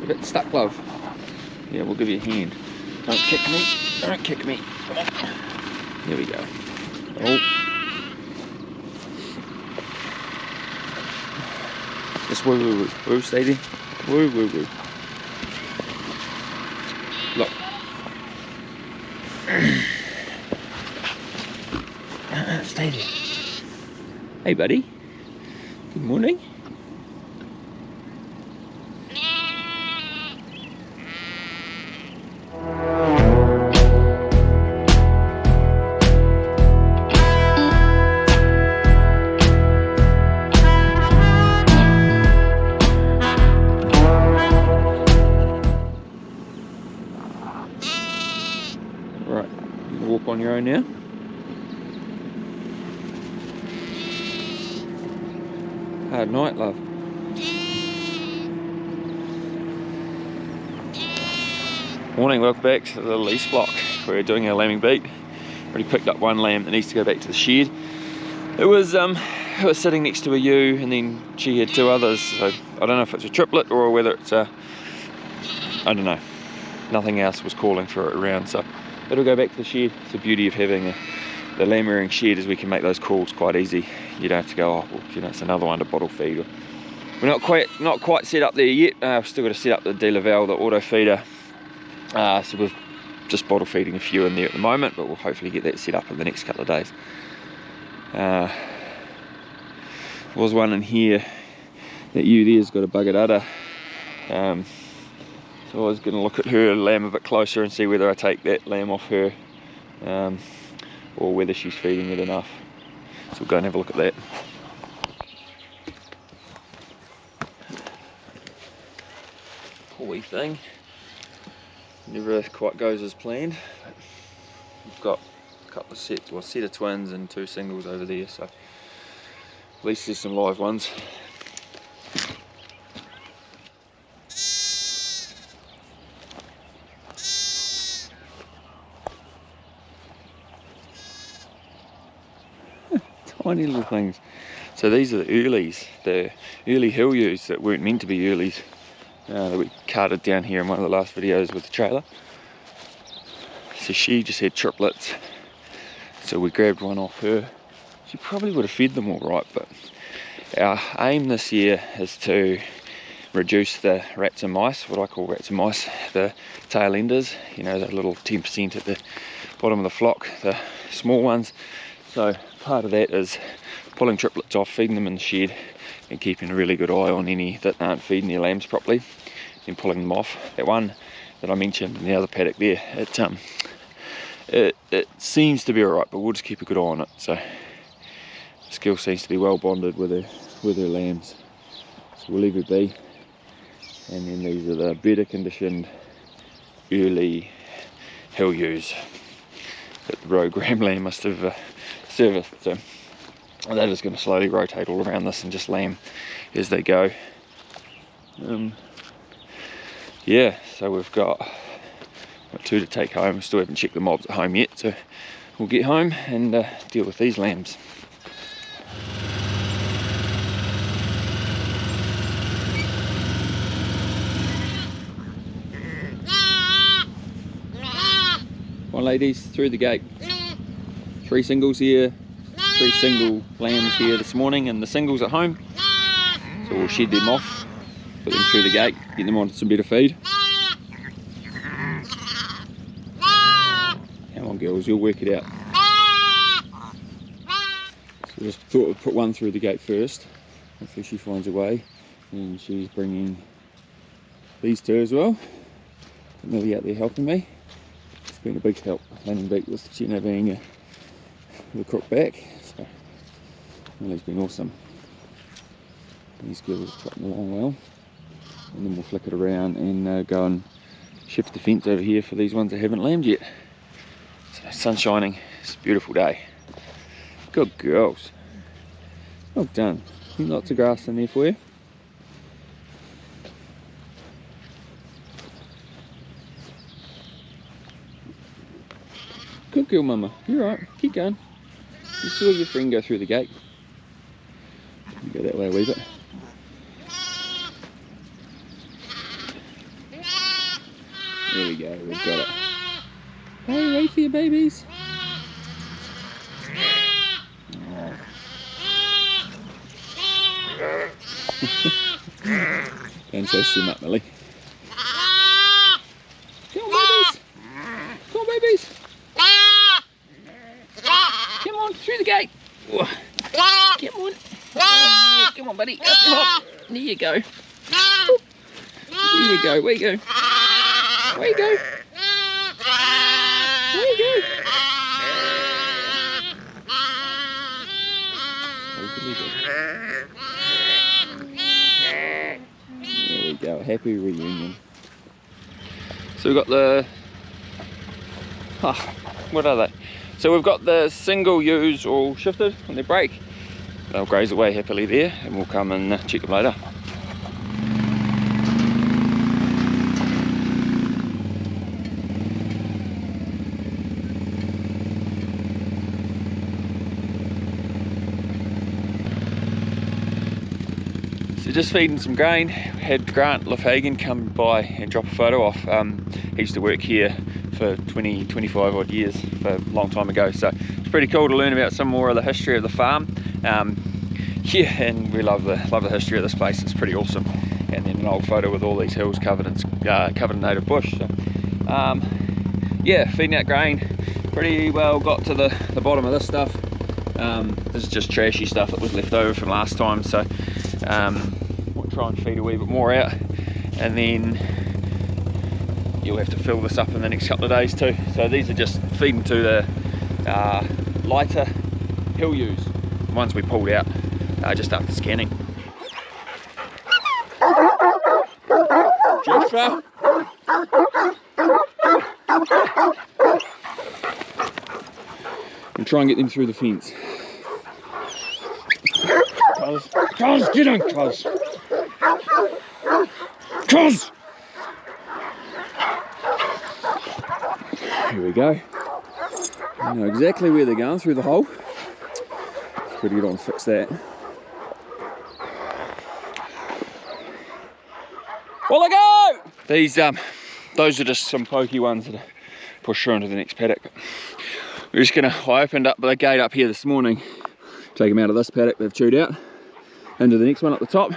a bit stuck, love. Yeah, we'll give you a hand. Don't kick me. Don't kick me. There we go. Oh. Just woo woo woo. Woo, stay there. Woo woo woo. Look. Stay there. Hey buddy. Good morning. Right, you can walk on your own now. Hard night, love. Morning, welcome back to the lease block. We're doing our lambing beat. Already picked up one lamb that needs to go back to the shed. It was sitting next to a ewe, and then she had two others. So I don't know if it's a triplet or whether it's a, I don't know. Nothing else was calling for it around, so it'll go back to the shed. It's the beauty of having the lamb rearing shed is we can make those calls quite easy. You don't have to go, oh, well, you know, it's another one to bottle feed. We're not quite set up there yet. We've still got to set up the De La Val, the auto feeder. So we're just bottle feeding a few in there at the moment, but we'll hopefully get that set up in the next couple of days. There was one in here. That ewe there's got a buggered udder. So I was going to look at her lamb a bit closer and see whether I take that lamb off her, or whether she's feeding it enough. So we'll go and have a look at that. Poor wee thing. Never quite goes as planned. We've got a couple of sets, well, a set of twins and two singles over there, so at least there's some live ones. Tiny little things. So these are the early hill ewes that weren't meant to be earlies. That we carted down here in one of the last videos with the trailer. So she just had triplets, so we grabbed one off her. She probably would have fed them all right, but our aim this year is to reduce the rats and mice, what I call rats and mice, the tail enders, you know, the little 10% at the bottom of the flock, the small ones. So part of that is pulling triplets off, feeding them in the shed, and keeping a really good eye on any that aren't feeding their lambs properly, then pulling them off. That one that I mentioned in the other paddock there, it seems to be alright, but we'll just keep a good eye on it. So the skill seems to be well bonded with her lambs, so we'll leave her be. And then these are the better conditioned early hill ewes that the rogue ram lamb must have serviced. So they're just going to slowly rotate all around this and just lamb as they go. Yeah, so we've got two to take home. We still haven't checked the mobs at home yet, so we'll get home and deal with these lambs. Come on ladies, through the gate. 3 singles here, 3 single lambs here this morning, and the singles at home. So we'll shed them off, put them through the gate, get them onto some better feed. Come on girls, you'll work it out. So we just thought we'd put one through the gate first. Hopefully she finds a way. And she's bringing these two as well. Millie out there helping me. It's been a big help, landing beat with Genna being the crook back, so Millie's been awesome. These girls are trotting along well, and then we'll flick it around and go and shift the fence over here for these ones that haven't lambed yet. So sun's shining, it's a beautiful day. Good girls, well done. Lots of grass in there for you. Good girl, mama. You're right. Keep going. You saw your friend go through the gate. You go that way a wee bit. There we go, we've got it. Hey, wait for your babies. Oh. Don't chase them up, Millie. Come on, babies. Come on, babies. Come on, through the gate. Come on. Oh, no. Come on, buddy. Up you hop. There you go. There you go. Where you go? Where you go? Where you go? There we go. Happy reunion. So we've got the... what are they? So we've got the single ewes all shifted on their break. They'll graze away happily there, and we'll come and check them later. So just feeding some grain. Had Grant Lefhagen come by and drop a photo off. He used to work here for 25 odd years, for a long time ago, so it's pretty cool to learn about some more of the history of the farm. Yeah, and we love the history of this place. It's pretty awesome. And then an old photo with all these hills covered in native bush. So, yeah, feeding out grain. Pretty well got to the bottom of this stuff. This is just trashy stuff that was left over from last time, so we'll try and feed a wee bit more out, and then you'll have to fill this up in the next couple of days too. So these are just feeding to the lighter hill ewes, ones we pulled out just after scanning. Joshua. And try and get them through the fence. Cuz, get on, Cuz. Cuz! Here we go. I know exactly where they're going, through the hole. Gotta get on and fix that. Well, I go! Those are just some pokey ones that push through into the next paddock. We're just gonna, I opened up the gate up here this morning, take them out of this paddock they've chewed out, into the next one at the top.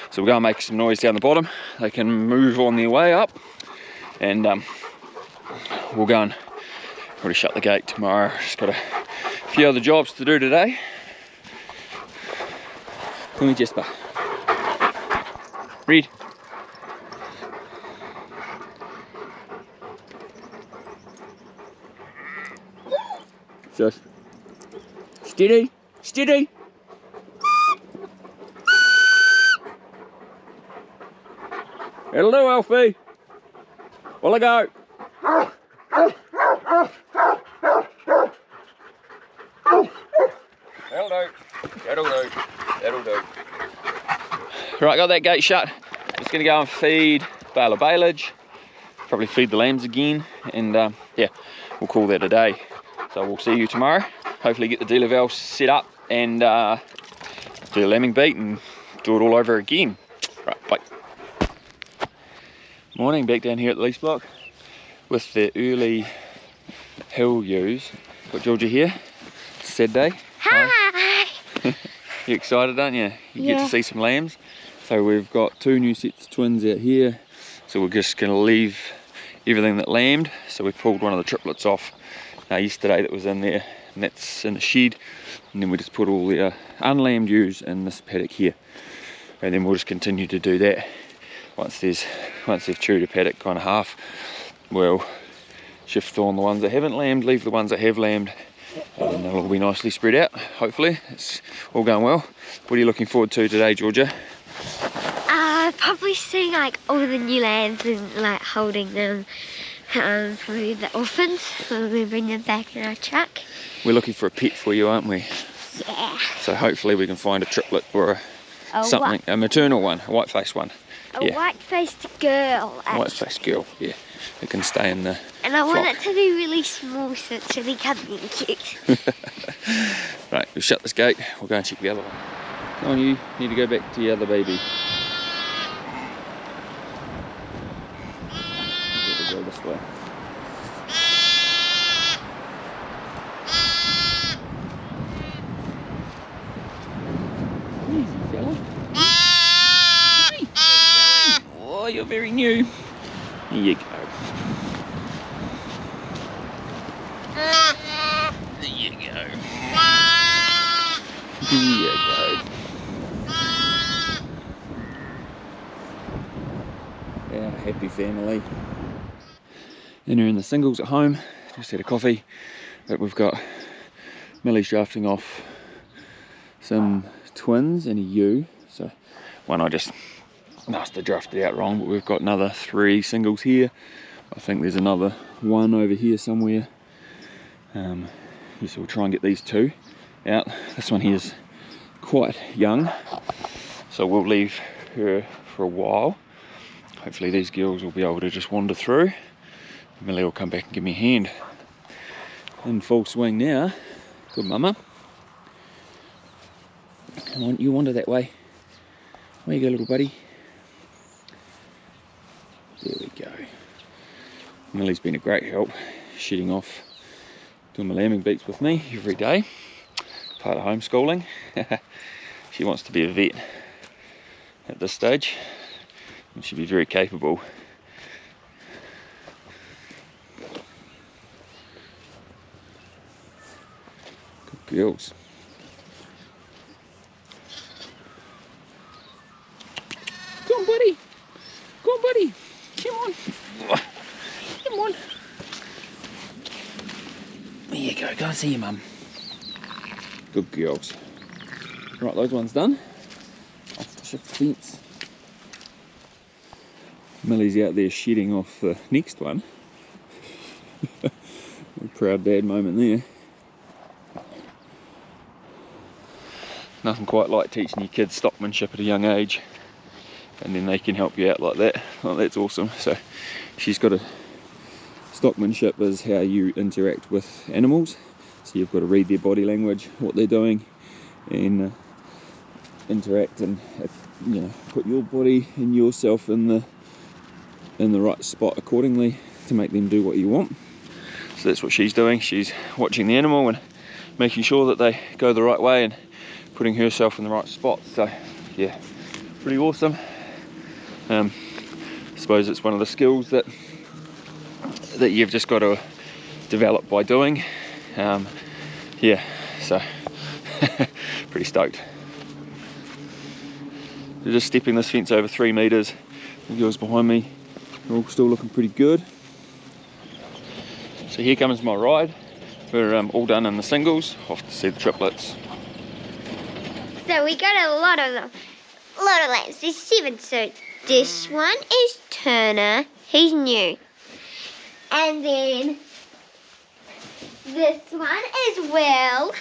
So we're gonna make some noise down the bottom. They can move on their way up, and we'll go and probably shut the gate tomorrow. Just got a few other jobs to do today. Come here, Jesper. Read. Shush. Steady, steady. It'll do, Alfie. Well, I go. That'll do. That'll do. That'll do. Right, got that gate shut. Just gonna go and feed bale of baleage. Probably feed the lambs again, and yeah, we'll call that a day. So we'll see you tomorrow. Hopefully get the dealer valve set up and do a lambing beat and do it all over again. Right, bye. Morning, back down here at the lease block with the early hill ewes. Got Georgia here. It's a sad day. Hi! You excited, aren't you? You Yeah. get to see some lambs. So we've got 2 new sets of twins out here. So we're just going to leave everything that lambed. So we pulled one of the triplets off yesterday that was in there, and that's in the shed. And then we just put all the unlambed ewes in this paddock here. And then we'll just continue to do that. Once they've chewed a paddock kind of half, we'll shift on the ones that haven't lambed, leave the ones that have lambed, and they'll all be nicely spread out. Hopefully it's all going well. What are you looking forward to today, Georgia? Probably seeing like all the new lambs and like holding them, probably the orphans when we bring them back in our truck. We're looking for a pet for you, aren't we? Yeah. So hopefully we can find a triplet or a maternal one, a white-faced one. A white-faced girl. Actually. White-faced girl, yeah. Who can stay in the And I want flock. it to be really small so it's really cuddly and cute. Right, we'll shut this gate. We'll go and check the other one. Come on, you need to go back to the other baby. this way. Easy, fella. Hey, oh, you're very new. Here you go. There you go. Here you go. Our happy family. Dinner in the singles at home. Just had a coffee. But we've got Millie's drafting off some twins and a ewe. So one I just must have drafted out wrong, but we've got another 3 singles here. I think there's another one over here somewhere. So we'll try and get these 2 out. This one here is quite young, so we'll leave her for a while. Hopefully these girls will be able to just wander through. Millie will come back and give me a hand. In full swing now. Good mama. Come on, you wander that way. Where you go, little buddy? There we go. Millie's been a great help, shedding off, doing my lambing beats with me every day. Part of homeschooling. She wants to be a vet at this stage, and she'll be very capable. Good girls. Come on, buddy. Come on, buddy. Come on. Come on. There you go. Go and see your mum. Good girls. Right, those ones done. Off the shift fence. Millie's out there shedding off the next one. A proud dad moment there. Nothing quite like teaching your kids stockmanship at a young age, and then they can help you out like that. Oh, that's awesome. So she's got a stockmanship is how you interact with animals. So you've got to read their body language, what they're doing, and interact and put your body and yourself in the right spot accordingly to make them do what you want. So that's what she's doing. She's watching the animal and making sure that they go the right way and putting herself in the right spot. So yeah, pretty awesome. I suppose it's one of the skills that you've just got to develop by doing. Yeah, so pretty stoked. They're just stepping this fence over 3 meters. The girls behind me are all still looking pretty good. So here comes my ride. We're all done in the singles, off to see the triplets. So we got a lot of them. A lot of lambs. There's 7. So this one is Turner. He's new. And then this one is Will.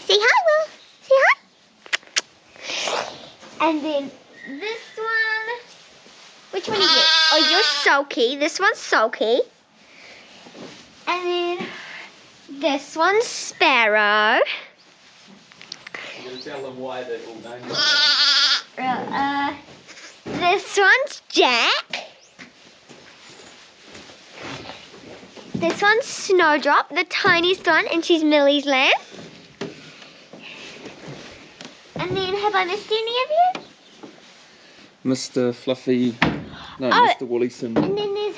Say hi, Will. Say hi. And then this one. Which one is it? Oh, you're Sulky. This one's Sulky. And then this one's Sparrow. I'm going to tell them why they're all named. This one's Jack. This one's Snowdrop, the tiniest one, and she's Millie's lamb. And then, have I missed any of you? Mr. Fluffy, no, Oh, Mr. Woollyson. And then there's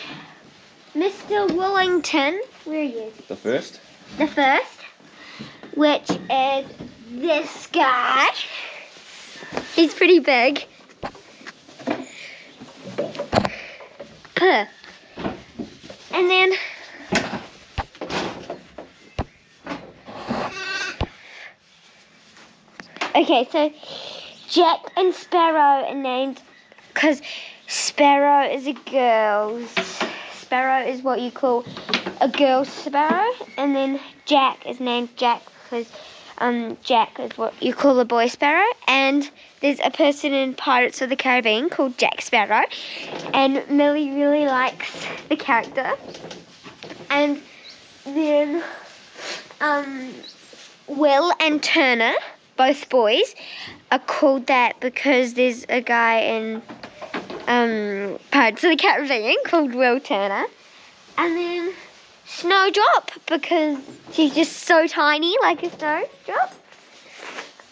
Mr. Willington. Where are you? The first. The first, which is this guy. He's pretty big. And then okay, so Jack and Sparrow are named because Sparrow is a girl. Sparrow is what you call a girl sparrow, and then Jack is named Jack because Jack is what you call a boy sparrow. And there's a person in Pirates of the Caribbean called Jack Sparrow, and Millie really likes the character. And then Will and Turner, both boys, are called that because there's a guy in Pirates of the Caribbean called Will Turner. And then Snowdrop, because she's just so tiny, like a snowdrop.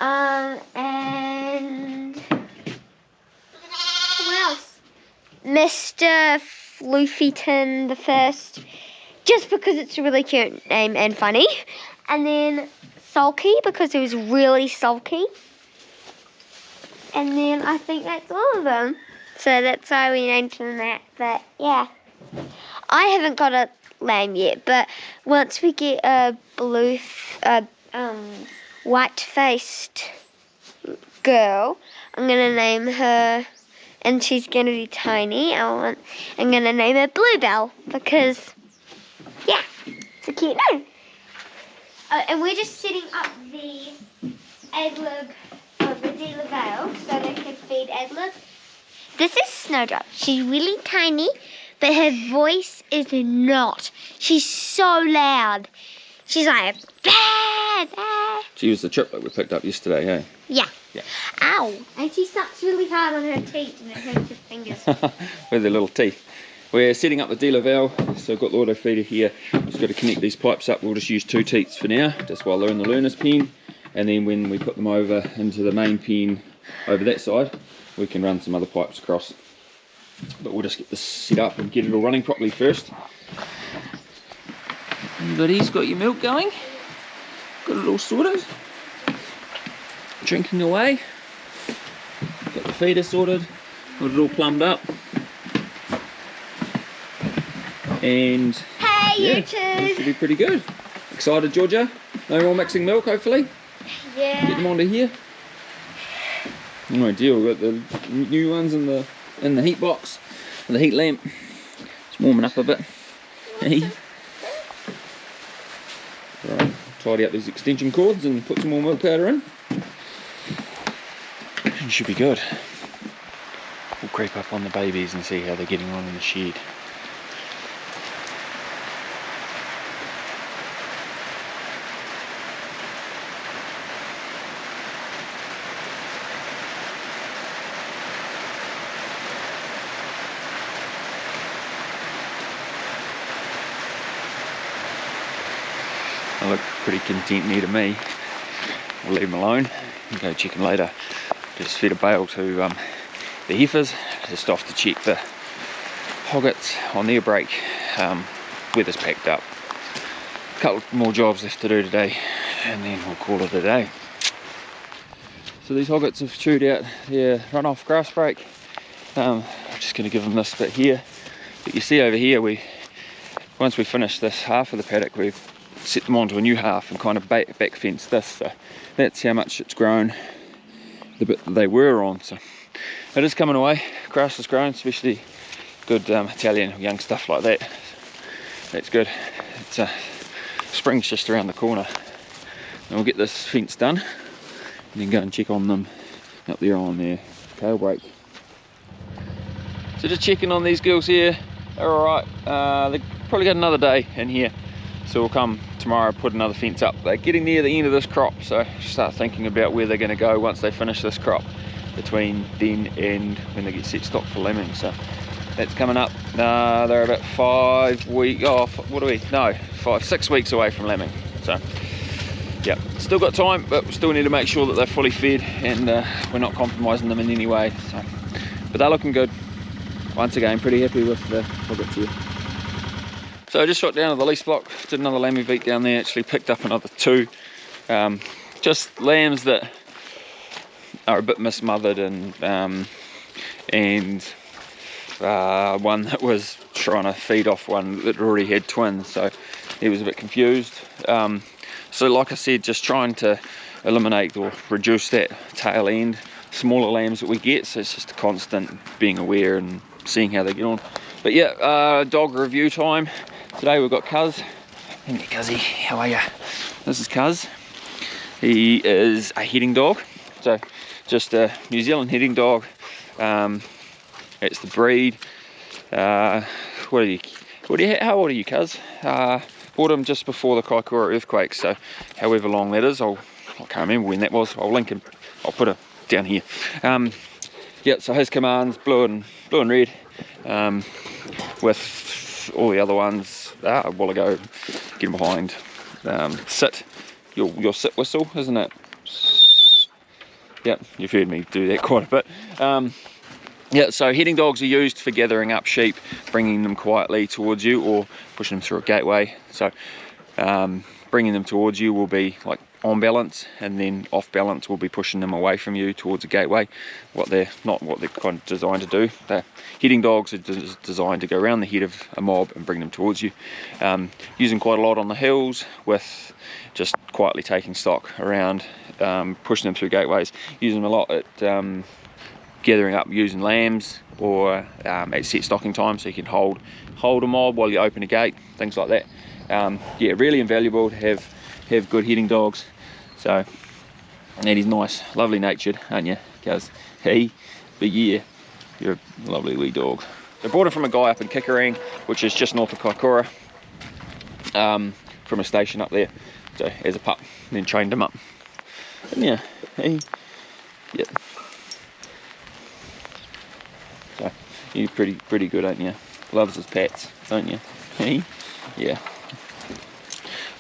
And what else? Mr. Floofyton the first, just because it's a really cute name and funny. And then Sulky, because he was really sulky. And then I think that's all of them. So that's why we named him that. But yeah, I haven't got a lamb yet, but once we get a white-faced girl, I'm gonna name her, and she's gonna be tiny. I'm gonna name her Bluebell because, yeah, it's a cute name. And we're just setting up the ad-lib of the dealer veil so they can feed ad-lib. This is Snowdrop. She's really tiny, but her voice is not. She's so loud. She's like, bah, bah. She was the triplet we picked up yesterday, hey? Yeah. Yeah. Ow. And she sucks really hard on her teeth and it hurts her fingers. With her little teeth. We're setting up the dealer valve, so I've got the auto feeder here. Just got to connect these pipes up. We'll just use 2 teats for now, just while they're in the learner's pen. And then when we put them over into the main pen over that side, we can run some other pipes across. But we'll just get this set up and get it all running properly first. Everybody's got your milk going. Got it all sorted. Drinking away. Got the feeder sorted. Got it all plumbed up. And hey, yeah, YouTube! This should be pretty good. Excited, Georgia? No more mixing milk, hopefully? Yeah. Get them onto here. No deal, we've got the new ones in the heat box, and the heat lamp. It's warming up a bit. Hey. Right, tidy up these extension cords and put some more milk powder in. It should be good. We'll creep up on the babies and see how they're getting on in the shed. They look pretty content near to me. I'll leave them alone and go check them later. Just fed a bale to the heifers, just off to check the hoggets on their break. Weather's packed up. A couple more jobs left to do today and then we'll call it a day. So these hoggets have chewed out their runoff grass break. I'm just going to give them this bit here. But you see over here, once we finish this half of the paddock, we've set them onto a new half and kind of back fence this, so that's how much it's grown, the bit that they were on. So it is coming away. Grass is growing, especially good Italian young stuff like that. That's good. It's spring's just around the corner, and we'll get this fence done and then go and check on them up there on their tail break. So just checking on these girls here. They're alright. They've probably got another day in here, so we'll come tomorrow, put another fence up. They're getting near the end of this crop, so start thinking about where they're going to go once they finish this crop, between then and when they get set stock for lambing. So that's coming up. They're about 6 weeks away from lambing. So yeah, still got time, but we still need to make sure that they're fully fed and we're not compromising them in any way. So, but they're looking good. Once again, pretty happy with the hoggets here. So I just shot down to the lease block, did another lambing beat down there, actually picked up another 2. Just lambs that are a bit mismothered, and one that was trying to feed off one that already had twins, so he was a bit confused. So like I said, just trying to eliminate or reduce that tail end, smaller lambs that we get, so it's just a constant being aware and seeing how they get on. But yeah, dog review time. Today we've got Cuz. Hey Cuzzy, how are ya? This is Cuz. He is a heading dog, so just a New Zealand heading dog. It's the breed. How old are you, Cuz? Bought him just before the Kaikoura earthquake, so however long that is, I can't remember when that was. I'll link him. I'll put it down here. yeah, so his commands, blue and red, with all the other ones. A while ago, get him behind, sit, your sit whistle, isn't it? Yep, you've heard me do that quite a bit. Yeah, so heading dogs are used for gathering up sheep, bringing them quietly towards you, or pushing them through a gateway. So bringing them towards you will be like on balance, and then off balance will be pushing them away from you towards a gateway. Not what they're kind of designed to do. Heading dogs are designed to go around the head of a mob and bring them towards you. Using quite a lot on the hills, with just quietly taking stock around, pushing them through gateways. Using them a lot at gathering up using lambs, or at set stocking time, so you can hold a mob while you open a gate, things like that. Yeah, really invaluable to have good heading dogs. So, and he's nice, lovely natured, aren't you? Because but yeah, you're a lovely wee dog. I bought him from a guy up in Kiwi, which is just north of Kaikoura, from a station up there, so as a pup, and then trained him up. And yeah, yeah. So you're pretty good, aren't you? Loves his pets, don't you? Yeah.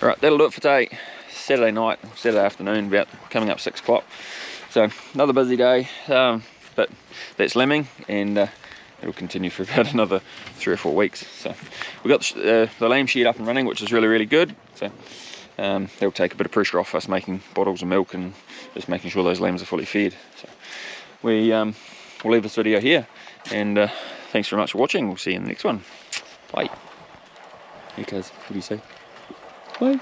Alright, that'll do it for today. Saturday night, Saturday afternoon, about coming up 6 o'clock. So another busy day, but that's lambing, and it'll continue for about another 3 or 4 weeks. So we got the lamb shed up and running, which is really good. So that'll take a bit of pressure off us making bottles of milk and just making sure those lambs are fully fed. So we'll leave this video here, and thanks very much for watching. We'll see you in the next one. Bye. Hey cuz, what do you say? Bye.